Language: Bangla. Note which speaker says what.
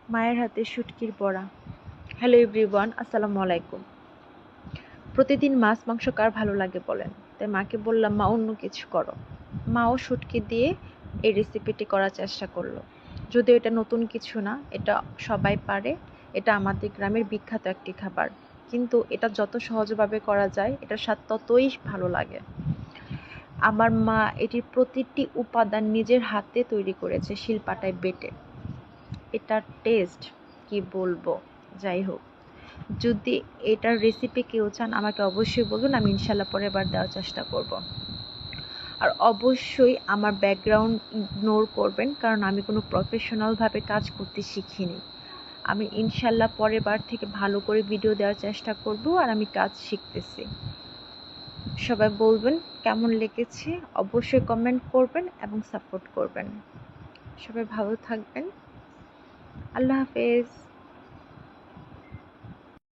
Speaker 1: মায়ের হাতে শুটকির বড়া। হ্যালো এভরিওয়ান, আসসালামু আলাইকুম। প্রতিদিন মাছ মাংস কার ভালো লাগে বলেন? তাই মাকে বললাম, মা অন্য কিছু করো। মাও শুটকি দিয়ে এই রেসিপিটি করার চেষ্টা করলো। যদিও এটা নতুন কিছু না, এটা সবাই পারে, এটা আমাদের গ্রামের বিখ্যাত একটি খাবার। কিন্তু এটা যত সহজভাবে করা যায়, এটার স্বাদ ততই ভালো লাগে। আমার মা এটির প্রতিটি উপাদান নিজের হাতে তৈরি করেছে, শিলপাটায় বেটে। এটার টেস্ট কি বলবো। যাই হোক, যদি এটার রেসিপি কেউ চান আমাকে অবশ্যই বলুন, আমি ইনশাল্লাহ পরের বার দেওয়ার চেষ্টা করব। আর অবশ্যই আমার ব্যাকগ্রাউন্ড ইগনোর করবেন, কারণ আমি কোনো প্রফেশনালভাবে কাজ করতে শিখিনি। আমি ইনশাল্লাহ পরের বার থেকে ভালো করে ভিডিও দেওয়ার চেষ্টা করব, আর আমি কাজ শিখতেছি। সবাই বলবেন কেমন লেগেছে, অবশ্যই কমেন্ট করবেন এবং সাপোর্ট করবেন। সবাই ভালো থাকবেন। আল্লাহ হাফেজ।